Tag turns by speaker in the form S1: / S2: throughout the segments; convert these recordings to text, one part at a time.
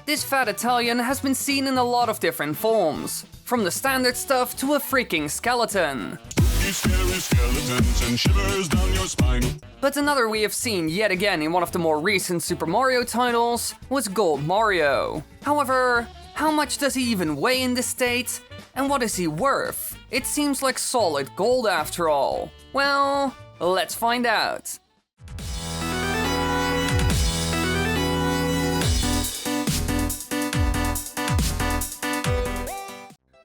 S1: This fat Italian has been seen in a lot of different forms, from the standard stuff to a freaking skeleton.
S2: Scary skeletons and shivers down your spine.
S1: But another we have seen yet again in one of the more recent Super Mario titles was Gold Mario. However, how much does he even weigh in this state? And what is he worth? It seems like solid gold after all. Well, let's find out.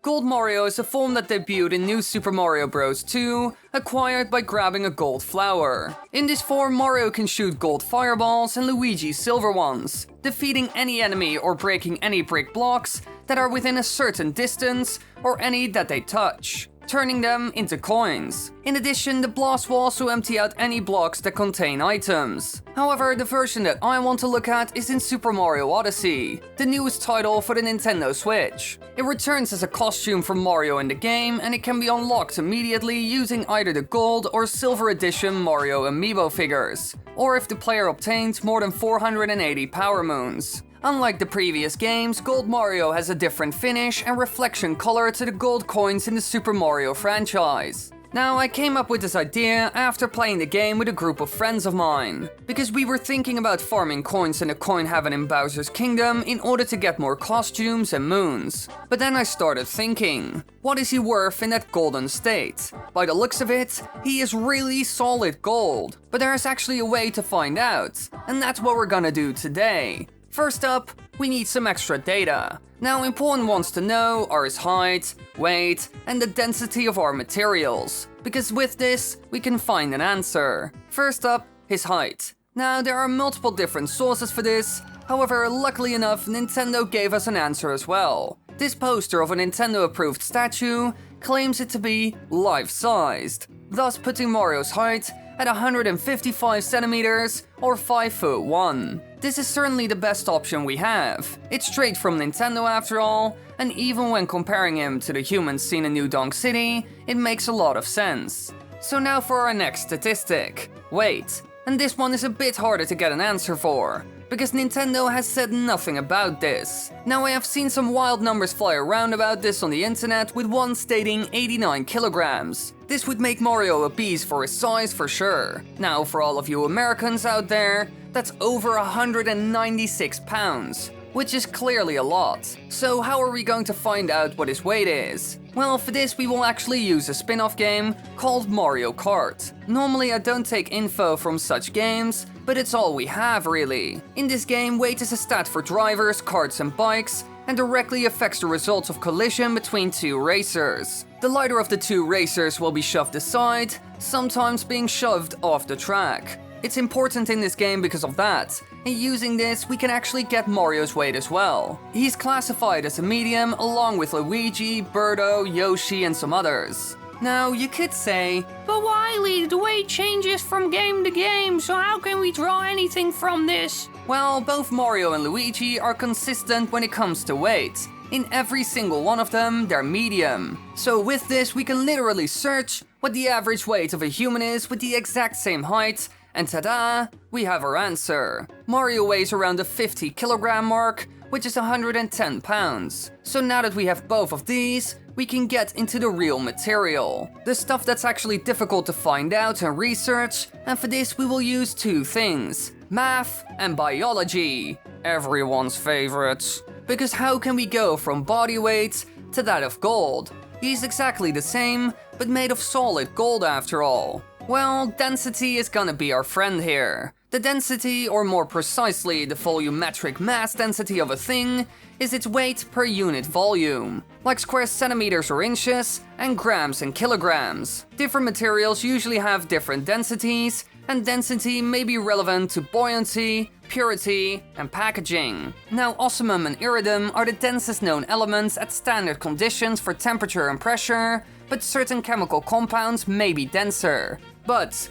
S1: Gold Mario is a form that debuted in New Super Mario Bros. 2, acquired by grabbing a gold flower. In this form, Mario can shoot gold fireballs and Luigi silver ones, defeating any enemy or breaking any brick blocks that are within a certain distance or any that they touch, turning them into coins. In addition, the blocks will also empty out any blocks that contain items. However, the version that I want to look at is in Super Mario Odyssey, the newest title for the Nintendo Switch. It returns as a costume from Mario in the game, and it can be unlocked immediately using either the gold or silver edition Mario amiibo figures, or if the player obtains more than 480 power moons. Unlike the previous games, Gold Mario has a different finish and reflection color to the gold coins in the Super Mario franchise. Now, I came up with this idea after playing the game with a group of friends of mine, because we were thinking about farming coins in the coin heaven in Bowser's Kingdom in order to get more costumes and moons. But then I started thinking, what is he worth in that golden state? By the looks of it, he is really solid gold. But there is actually a way to find out, and that's what we're gonna do today. First up, we need some extra data. Now, important ones to know are his height, weight, and the density of our materials, because with this, we can find an answer. First up, his height. Now, there are multiple different sources for this, however, luckily enough, Nintendo gave us an answer as well. This poster of a Nintendo-approved statue claims it to be life-sized, thus putting Mario's height at 155 centimeters or 5'1". This is certainly the best option we have. It's straight from Nintendo after all, and even when comparing him to the humans seen in New Donk City, it makes a lot of sense. So now for our next statistic, weight. And this one is a bit harder to get an answer for, because Nintendo has said nothing about this. Now, I have seen some wild numbers fly around about this on the internet, with one stating 89 kilograms. This would make Mario obese for his size for sure. Now, for all of you Americans out there, that's over 196 pounds, which is clearly a lot. So how are we going to find out what his weight is? Well, for this we will actually use a spin-off game called Mario Kart. Normally I don't take info from such games, but it's all we have really. In this game, weight is a stat for drivers, karts and bikes, and directly affects the results of collision between two racers. The lighter of the two racers will be shoved aside, sometimes being shoved off the track. It's important in this game because of that, and using this we can actually get Mario's weight as well. He's classified as a medium along with Luigi, Birdo, Yoshi and some others. Now you could say, but Wily, the weight changes from game to game, so how can we draw anything from this? Well, both Mario and Luigi are consistent when it comes to weight. In every single one of them, they're medium. So with this we can literally search what the average weight of a human is with the exact same height, and ta-da, we have our answer. Mario weighs around the 50 kilogram mark, which is 110 pounds. So now that we have both of these, we can get into the real material. The stuff that's actually difficult to find out and research, and for this we will use two things: math and biology. Everyone's favorites. Because how can we go from body weight to that of gold? He's exactly the same, but made of solid gold after all. Well, density is gonna be our friend here. The density, or more precisely the volumetric mass density of a thing, is its weight per unit volume, like square centimeters or inches, and grams and kilograms. Different materials usually have different densities, and density may be relevant to buoyancy, purity, and packaging. Now, osmium and iridium are the densest known elements at standard conditions for temperature and pressure, but certain chemical compounds may be denser. But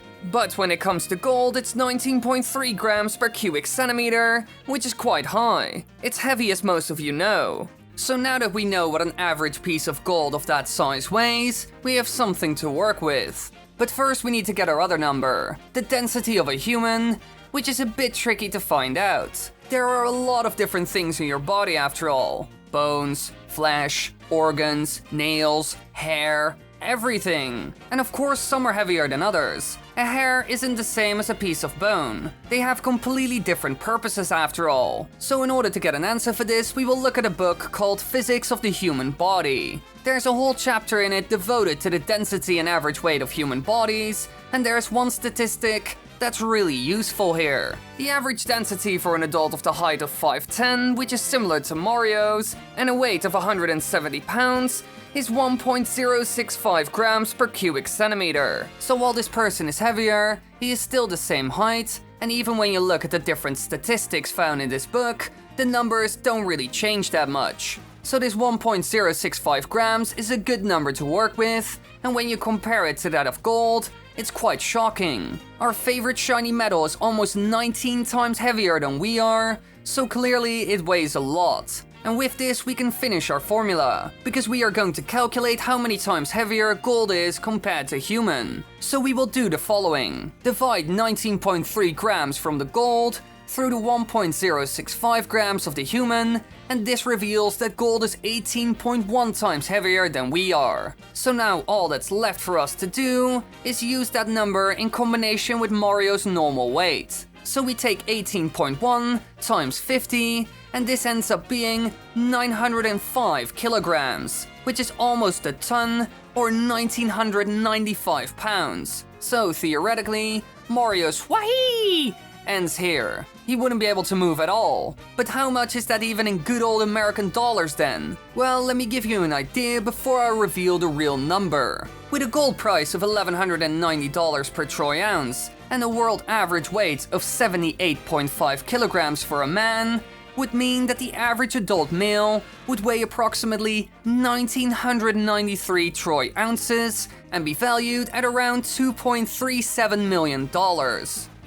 S1: when it comes to gold, it's 19.3 grams per cubic centimeter, which is quite high. It's heavy, as most of you know. So now that we know what an average piece of gold of that size weighs, we have something to work with. But first we need to get our other number, the density of a human, which is a bit tricky to find out. There are a lot of different things in your body after all. Bones, flesh, organs, nails, hair, everything. And of course some are heavier than others. A hair isn't the same as a piece of bone. They have completely different purposes after all. So in order to get an answer for this, we will look at a book called Physics of the Human Body. There's a whole chapter in it devoted to the density and average weight of human bodies, and there's one statistic that's really useful here. The average density for an adult of the height of 5'10", which is similar to Mario's, and a weight of 170 pounds, is 1.065 grams per cubic centimeter. So while this person is heavier, he is still the same height, and even when you look at the different statistics found in this book, the numbers don't really change that much. So this 1.065 grams is a good number to work with, and when you compare it to that of gold, it's quite shocking. Our favorite shiny metal is almost 19 times heavier than we are, so clearly it weighs a lot. And with this we can finish our formula, because we are going to calculate how many times heavier gold is compared to human. So we will do the following. Divide 19.3 grams from the gold through the 1.065 grams of the human, and this reveals that gold is 18.1 times heavier than we are. So now all that's left for us to do is use that number in combination with Mario's normal weight. So we take 18.1 times 50, and this ends up being 905 kilograms, which is almost a ton, or 1995 pounds. So theoretically, Mario's wahee ends here. He wouldn't be able to move at all. But how much is that even in good old American dollars then? Well, let me give you an idea before I reveal the real number. With a gold price of $1,190 per troy ounce, and a world average weight of 78.5 kilograms for a man, would mean that the average adult male would weigh approximately 1,993 troy ounces and be valued at around $2.37 million.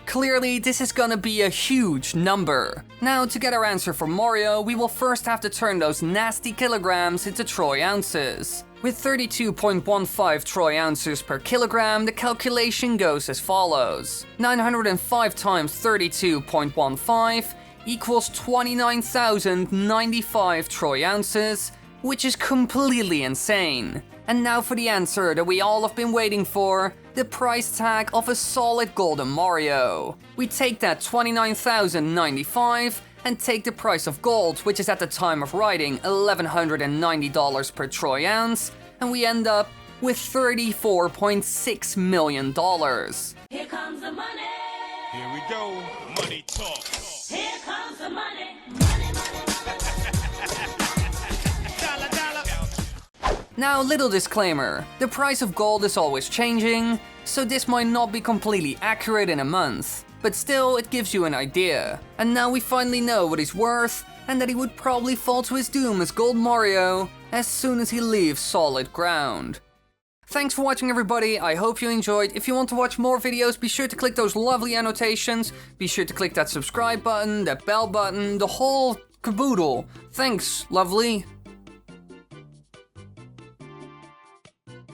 S1: Clearly, this is gonna be a huge number. Now, to get our answer for Mario, we will first have to turn those nasty kilograms into troy ounces. With 32.15 troy ounces per kilogram, the calculation goes as follows. 905 times 32.15 equals 29,095 troy ounces, which is completely insane. And now for the answer that we all have been waiting for, the price tag of a solid golden Mario. We take that 29,095 and take the price of gold, which is at the time of writing $1,190 per troy ounce, and we end up with $34.6 million.
S3: Here comes the money.
S2: Here we go. Money talk.
S3: Here comes the money. Money, money, money.
S2: Dollar, dollar.
S1: Now, little disclaimer, the price of gold is always changing, so this might not be completely accurate in a month, but still it gives you an idea. And now we finally know what he's worth, and that he would probably fall to his doom as Gold Mario as soon as he leaves solid ground. Thanks for watching everybody, I hope you enjoyed. If you want to watch more videos, be sure to click those lovely annotations, be sure to click that subscribe button, that bell button, the whole caboodle. Thanks, lovely.